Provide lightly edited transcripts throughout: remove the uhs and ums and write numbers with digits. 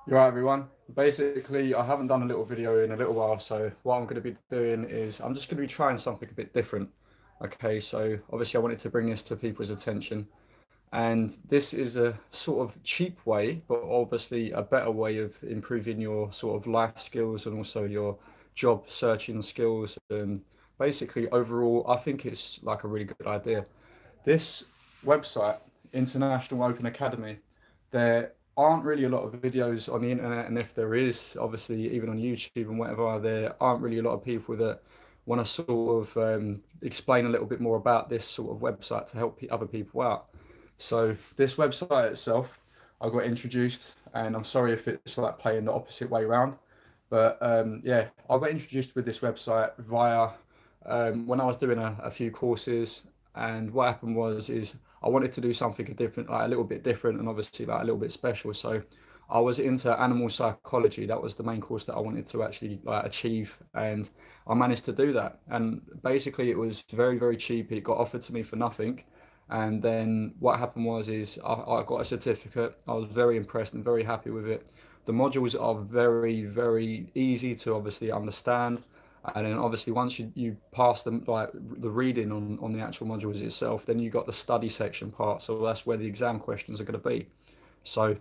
You're right, everyone. Basically, I haven't done a little video in a little while, so what I'm going to be doing is I'm just going to be trying something a bit different. Okay, so obviously, I wanted to bring this to people's attention, and this is a sort of cheap way, but obviously a better way of improving your sort of life skills and also your job searching skills. And basically, overall, I think it's like a really good idea. This website, International Open Academy, there aren't really a lot of videos on the internet, and if there is, obviously, even on YouTube and whatever, there aren't really a lot of people that want to sort of explain a little bit more about this sort of website to help other people out. So this website itself, I got introduced, and I'm sorry if it's like playing the opposite way around, but yeah, I got introduced with this website via when I was doing a few courses, and what happened was is I wanted to do something different, like a little bit different, and obviously like a little bit special. So I was into animal psychology. That was the main course that I wanted to actually like achieve, and I managed to do that. And basically, it was very very cheap. It got offered to me for nothing. And then what happened was is I got a certificate. I was very impressed and very happy with it. The modules are very very easy to obviously understand, and then obviously once you pass them like the reading on the actual modules itself, then you got the study section part, so that's where the exam questions are going to be. So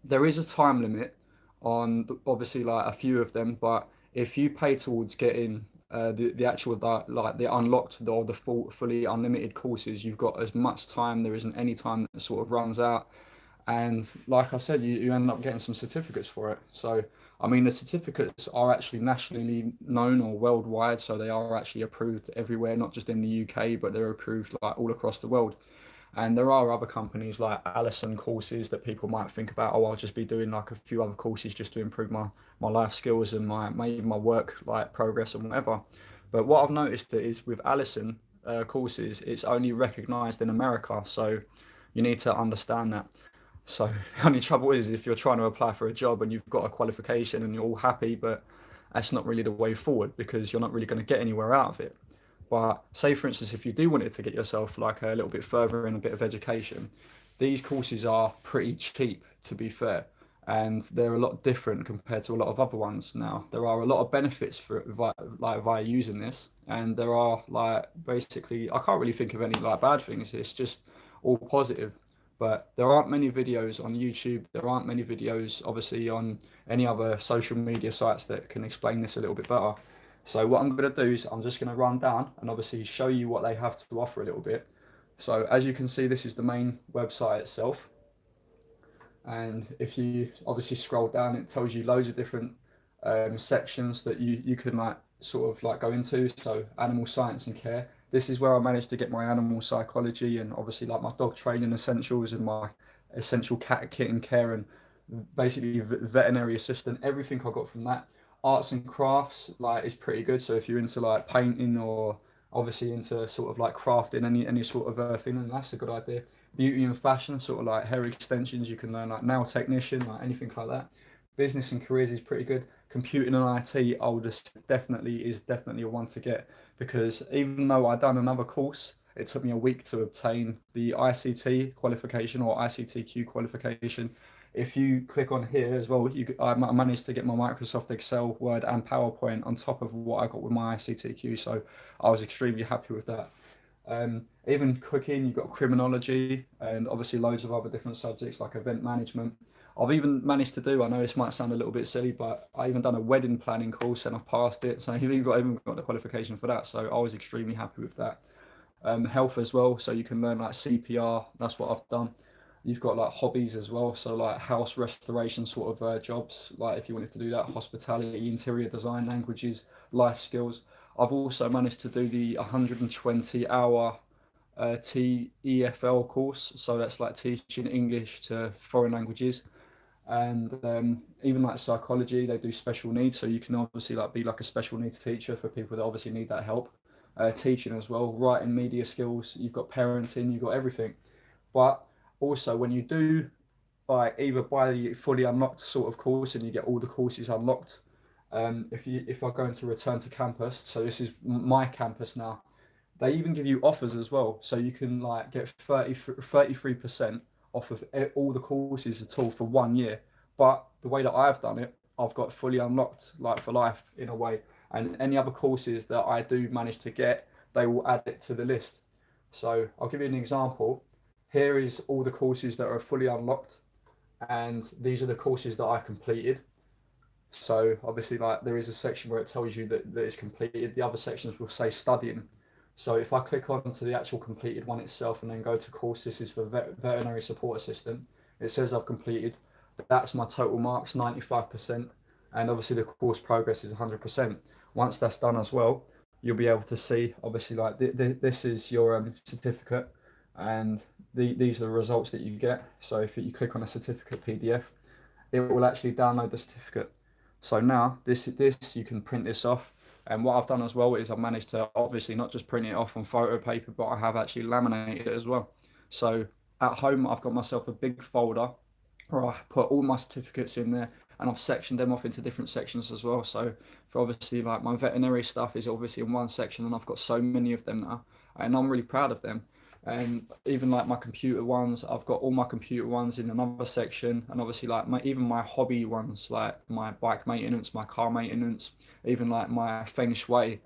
there is a time limit on obviously like a few of them, but if you pay towards getting the actual like the unlocked or the fully unlimited courses, you've got as much time. There isn't any time that sort of runs out, and like I said, you end up getting some certificates for it. So I mean, the certificates are actually nationally known or worldwide, so they are actually approved everywhere, not just in the UK, but they're approved like all across the world. And there are other companies like Allison courses that people might think about, oh, I'll just be doing like a few other courses just to improve my life skills and my maybe my work like progress and whatever. But what I've noticed is with Allison courses, it's only recognized in America. So you need to understand that. So the only trouble is if you're trying to apply for a job and you've got a qualification and you're all happy, but that's not really the way forward because you're not really going to get anywhere out of it. But say, for instance, if you do want it to get yourself like a little bit further in a bit of education, these courses are pretty cheap, to be fair, and they're a lot different compared to a lot of other ones. Now, there are a lot of benefits for via using this, and there are like basically I can't really think of any like bad things. It's just all positive. But there aren't many videos on YouTube. There aren't many videos, obviously, on any other social media sites that can explain this a little bit better. So what I'm going to do is I'm just going to run down and obviously show you what they have to offer a little bit. So as you can see, this is the main website itself. And if you obviously scroll down, it tells you loads of different sections that you can like sort of like go into. So animal science and care. This is where I managed to get my animal psychology and obviously like my dog training essentials and my essential cat kitten care and basically veterinary assistant. Everything I got from that. Arts and crafts like is pretty good. So if you're into like painting or obviously into sort of like crafting any sort of thing, then that's a good idea. Beauty and fashion, sort of like hair extensions, you can learn like nail technician, like anything like that. Business and careers is pretty good. Computing and IT, I would definitely a one to get because even though I done another course, it took me a week to obtain the ICT qualification or ICTQ qualification. If you click on here as well, I managed to get my Microsoft Excel, Word, and PowerPoint on top of what I got with my ICTQ. So I was extremely happy with that. Even cooking, you've got criminology and obviously loads of other different subjects like event management. I've even managed to do, I know this might sound a little bit silly, but I even done a wedding planning course and I've passed it. So I've even got the qualification for that. So I was extremely happy with that. Health as well. So you can learn like CPR. That's what I've done. You've got like hobbies as well. So like house restoration sort of jobs. Like if you wanted to do that, hospitality, interior design, languages, life skills. I've also managed to do the 120-hour TEFL course. So that's like teaching English to foreign languages. And even like psychology, they do special needs. So you can obviously like be like a special needs teacher for people that obviously need that help. Teaching as well, writing, media skills. You've got parenting, you've got everything. But also when you do like either buy the fully unlocked sort of course and you get all the courses unlocked, if I go into return to campus, so this is my campus now, they even give you offers as well, so you can like get 33% off of all the courses at all for 1 year. But the way that I've done it, I've got fully unlocked, like for life in a way. And any other courses that I do manage to get, they will add it to the list. So I'll give you an example. Here is all the courses that are fully unlocked, and these are the courses that I completed. So obviously, like there is a section where it tells you that it's completed. The other sections will say studying. So if I click on to the actual completed one itself and then go to course, this is for veterinary support assistant. It says I've completed. That's my total marks, 95%. And obviously the course progress is 100%. Once that's done as well, you'll be able to see, obviously, like this is your certificate, and these are the results that you get. So if you click on a certificate PDF, it will actually download the certificate. So now this you can print this off. And what I've done as well is I've managed to obviously not just print it off on photo paper, but I have actually laminated it as well. So at home, I've got myself a big folder where I put all my certificates in there, and I've sectioned them off into different sections as well. So for obviously like my veterinary stuff is obviously in one section, and I've got so many of them now, and I'm really proud of them. And even like my computer ones, I've got all my computer ones in another section, and obviously like even my hobby ones, like my bike maintenance, my car maintenance, even like my feng shui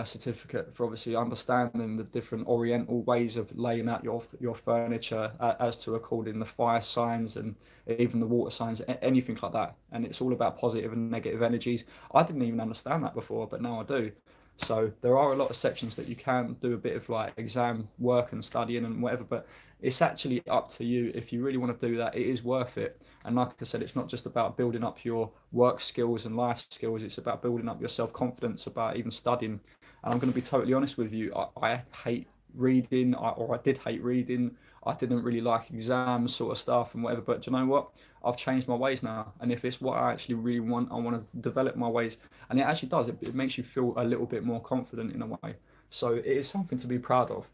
certificate for obviously understanding the different oriental ways of laying out your furniture as to according the fire signs and even the water signs, anything like that. And it's all about positive and negative energies. I didn't even understand that before, but now I do. So there are a lot of sections that you can do a bit of like exam work and studying and whatever, but it's actually up to you. If you really want to do that, it is worth it. And like I said, it's not just about building up your work skills and life skills, it's about building up your self-confidence about even studying. And I'm going to be totally honest with you, I hate reading, or I did hate reading. I didn't really like exams sort of stuff and whatever, but do you know what? I've changed my ways now. And if it's what I actually really want, I want to develop my ways. And it actually does. It makes you feel a little bit more confident in a way. So it is something to be proud of.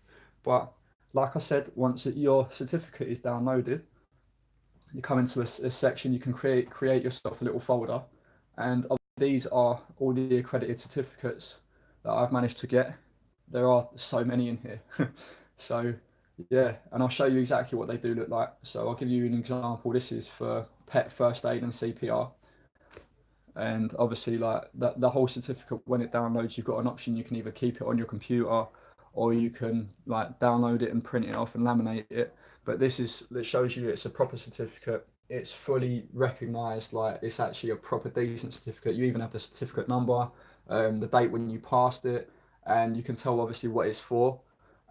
But like I said, once your certificate is downloaded, you come into a section, you can create yourself a little folder. And these are all the accredited certificates that I've managed to get. There are so many in here. So yeah, and I'll show you exactly what they do look like. So I'll give you an example. This is for pet first aid and CPR. And obviously like the whole certificate, when it downloads, you've got an option. You can either keep it on your computer, or you can like download it and print it off and laminate it. But that shows you it's a proper certificate. It's fully recognized, like it's actually a proper decent certificate. You even have the certificate number, the date when you passed it, and you can tell obviously what it's for.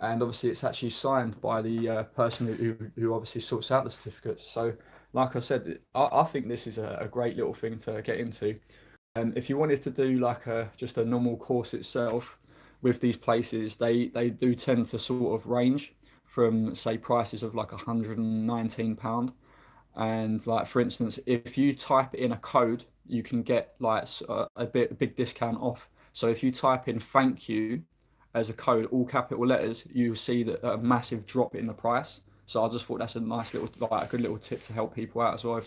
And obviously it's actually signed by the person who obviously sorts out the certificates. So like I said, I think this is a great little thing to get into. If you wanted to do like just a normal course itself with these places, they do tend to sort of range from say prices of like £119. And like for instance, if you type in a code, you can get like a big discount off. So if you type in thank you as a code, all capital letters, you'll see that a massive drop in the price. So I just thought that's a nice little, like a good little tip to help people out as well.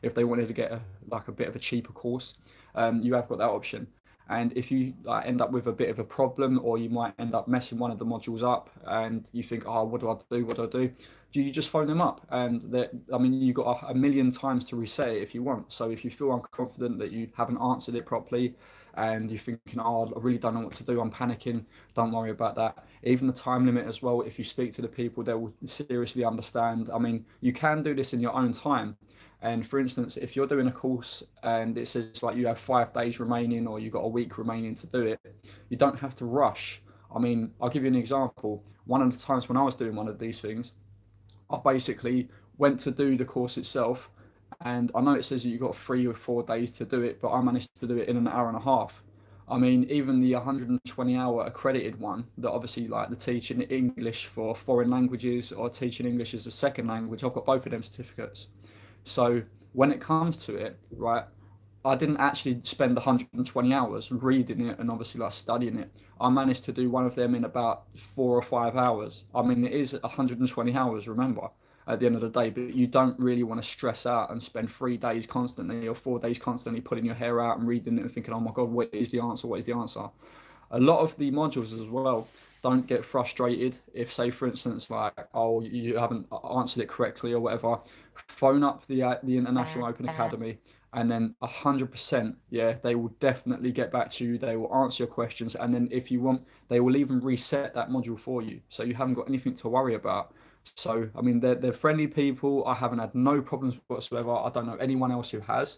If they wanted to get like a bit of a cheaper course, you have got that option. And if you like end up with a bit of a problem, or you might end up messing one of the modules up, and you think, oh, what do I do? What do I do? You just phone them up, and I mean, you got a million times to reset it if you want. So if you feel unconfident that you haven't answered it properly, and you're thinking, oh, I really don't know what to do, I'm panicking, don't worry about that. Even the time limit as well, if you speak to the people, they will seriously understand. I mean, you can do this in your own time. And for instance, if you're doing a course and it says like you have 5 days remaining, or you've got a week remaining to do it, you don't have to rush. I mean, I'll give you an example. One of the times when I was doing one of these things, I basically went to do the course itself, and I know it says that you've got 3 or 4 days to do it, but I managed to do it in an hour and a half. I mean, even the 120-hour accredited one, that obviously like the teaching English for foreign languages or teaching English as a second language, I've got both of them certificates. So when it comes to it, right, I didn't actually spend 120 hours reading it and obviously like studying it. I managed to do one of them in about 4 or 5 hours. I mean, it is 120 hours, remember, at the end of the day, but you don't really want to stress out and spend 3 days constantly or 4 days constantly putting your hair out and reading it and thinking, oh my God, what is the answer? What is the answer? A lot of the modules as well, don't get frustrated if, say, for instance, like, oh, you haven't answered it correctly or whatever. Phone up the International Open Academy, and then 100%, yeah, they will definitely get back to you. They will answer your questions, and then if you want, they will even reset that module for you, so you haven't got anything to worry about. So, I mean, they're friendly people. I haven't had no problems whatsoever. I don't know anyone else who has.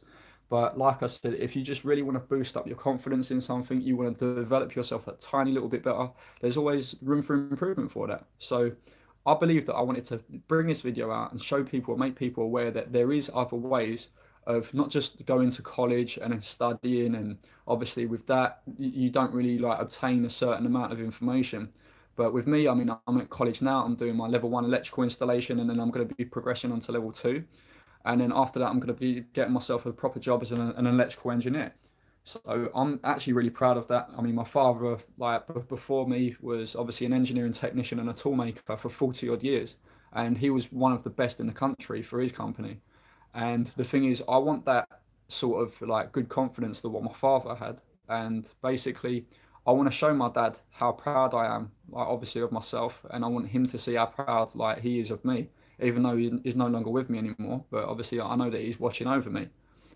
But like I said, if you just really want to boost up your confidence in something, you want to develop yourself a tiny little bit better, there's always room for improvement for that. So I believe that I wanted to bring this video out and show people, make people aware that there is other ways of not just going to college and then studying. And obviously with that, you don't really like obtain a certain amount of information. But with me, I mean, I'm at college now. I'm doing my level 1 electrical installation, and then I'm going to be progressing on to level 2. And then after that, I'm going to be getting myself a proper job as an electrical engineer. So I'm actually really proud of that. I mean, my father, like before me, was obviously an engineering technician and a toolmaker for 40 odd years, and he was one of the best in the country for his company. And the thing is, I want that sort of like good confidence that what my father had. And basically, I want to show my dad how proud I am, like obviously of myself, and I want him to see how proud like he is of me, even though he's no longer with me anymore. But obviously, I know that he's watching over me.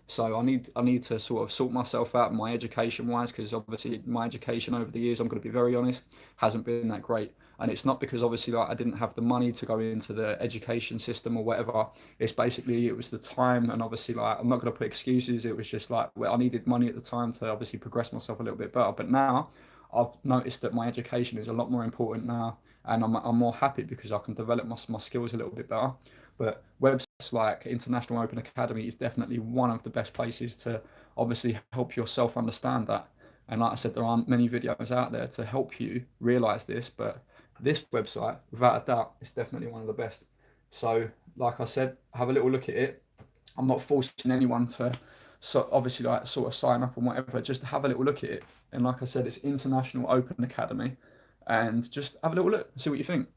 So I need to sort of sort myself out my education wise, because obviously my education over the years, I'm going to be very honest, hasn't been that great. And it's not because obviously like I didn't have the money to go into the education system or whatever. It's basically it was the time, and obviously like I'm not going to put excuses. It was just like well, I needed money at the time to obviously progress myself a little bit better. But now I've noticed that my education is a lot more important now, and I'm more happy because I can develop my skills a little bit better. But websites like International Open Academy is definitely one of the best places to obviously help yourself understand that. And like I said, there aren't many videos out there to help you realize this, but this website, without a doubt, is definitely one of the best. So, like I said, have a little look at it. I'm not forcing anyone to, so obviously like sort of sign up and whatever. Just have a little look at it. And like I said, it's International Open Academy, and just have a little look, see what you think.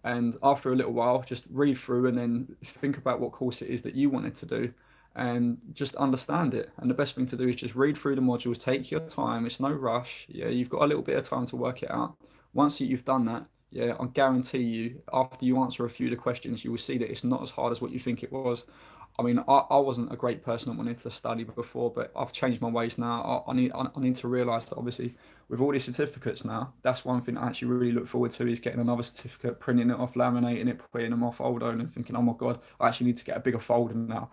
And after a little while, just read through and then think about what course it is that you wanted to do, and just understand it. And the best thing to do is just read through the modules, take your time. It's no rush. Yeah, you've got a little bit of time to work it out. Once you've done that, yeah, I guarantee you, after you answer a few of the questions, you will see that it's not as hard as what you think it was. I mean, I wasn't a great person that wanted to study before, but I've changed my ways now. I need to realise that obviously with all these certificates now, that's one thing I actually really look forward to is getting another certificate, printing it off, laminating it, putting them off folder, and thinking, oh my God, I actually need to get a bigger folder now.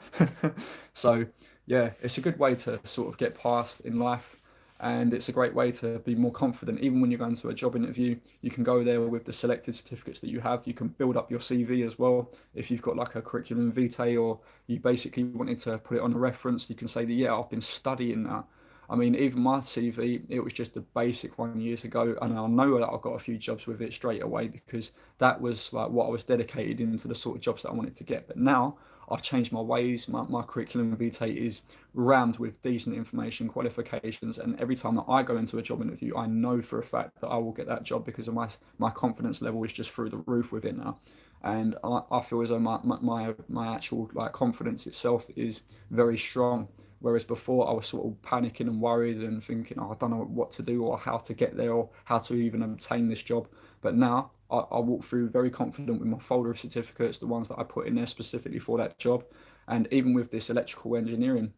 So yeah, it's a good way to sort of get past in life. And it's a great way to be more confident. Even when you're going to a job interview, you can go there with the selected certificates that you have. You can build up your CV as well. If you've got like a curriculum vitae, or you basically wanted to put it on a reference, you can say that, yeah, I've been studying that. I mean, even my CV, it was just a basic one years ago, and I know that I got a few jobs with it straight away because that was like what I was dedicated into, the sort of jobs that I wanted to get. But now I've changed my ways. My curriculum vitae is rammed with decent information, qualifications, and every time that I go into a job interview, I know for a fact that I will get that job because of my confidence level is just through the roof with it now. And I feel as though my actual like confidence itself is very strong. Whereas before I was sort of panicking and worried and thinking, oh, I don't know what to do or how to get there or how to even obtain this job. But now I walk through very confident with my folder of certificates, the ones that I put in there specifically for that job. And even with this electrical engineering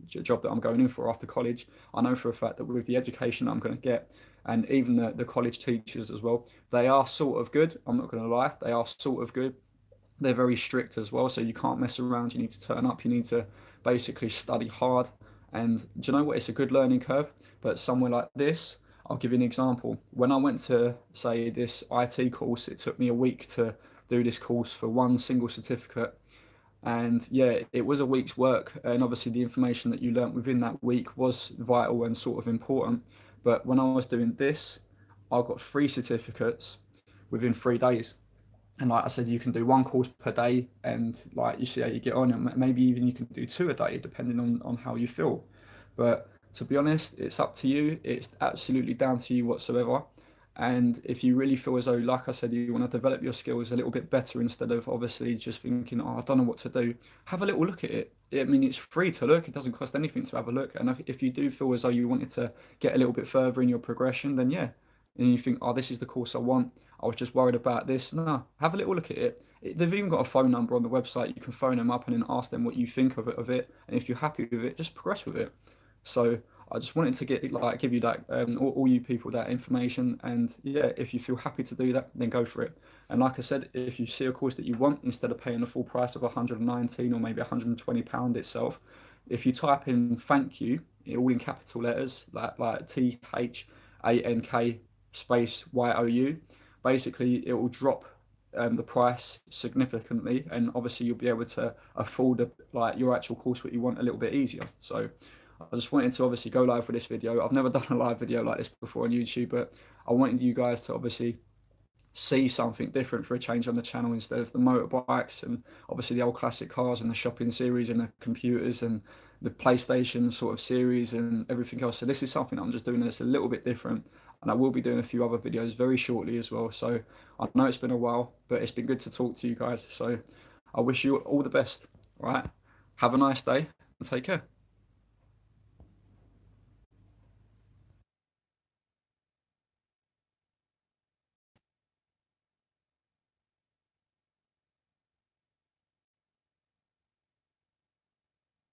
job that I'm going in for after college, I know for a fact that with the education I'm going to get, and even the college teachers as well, they are sort of good. I'm not going to lie, they are sort of good. They're very strict as well, so you can't mess around. You need to turn up. You need to basically study hard. And do you know what? It's a good learning curve. But somewhere like this, I'll give you an example. When I went to, say, this IT course, it took me a week to do this course for one single certificate. And yeah, it was a week's work. And obviously, the information that you learnt within that week was vital and sort of important. But when I was doing this, I got 3 certificates within 3 days. And like I said, you can do one course per day, and like you see how you get on, and maybe even you can do 2 a day, depending on how you feel. But to be honest, it's up to you. It's absolutely down to you whatsoever. And if you really feel as though, like I said, you want to develop your skills a little bit better instead of obviously just thinking, oh, I don't know what to do, have a little look at it. I mean, it's free to look. It doesn't cost anything to have a look. And if you do feel as though you wanted to get a little bit further in your progression, then yeah, and you think, oh, this is the course I want. I was just worried about this. No, have a little look at it. They've even got a phone number on the website. You can phone them up and then ask them what you think of it. And if you're happy with it, just progress with it. So I just wanted to give you that, all you people, that information. And yeah, if you feel happy to do that, then go for it. And like I said, if you see a course that you want, instead of paying the full price of 119 or maybe £120 itself, if you type in thank you, all in capital letters, like THANK space YOU, basically it will drop the price significantly, and obviously you'll be able to afford your actual course what you want a little bit easier. So I just wanted to obviously go live for this video. I've never done a live video like this before on YouTube, but I wanted you guys to obviously see something different for a change on the channel, instead of the motorbikes and obviously the old classic cars and the shopping series and the computers and the PlayStation sort of series and everything else. So this is something I'm just doing that's a little bit different, and I will be doing a few other videos very shortly as well. So I know it's been a while, but it's been good to talk to you guys. So I wish you all the best. All right, have a nice day and take care.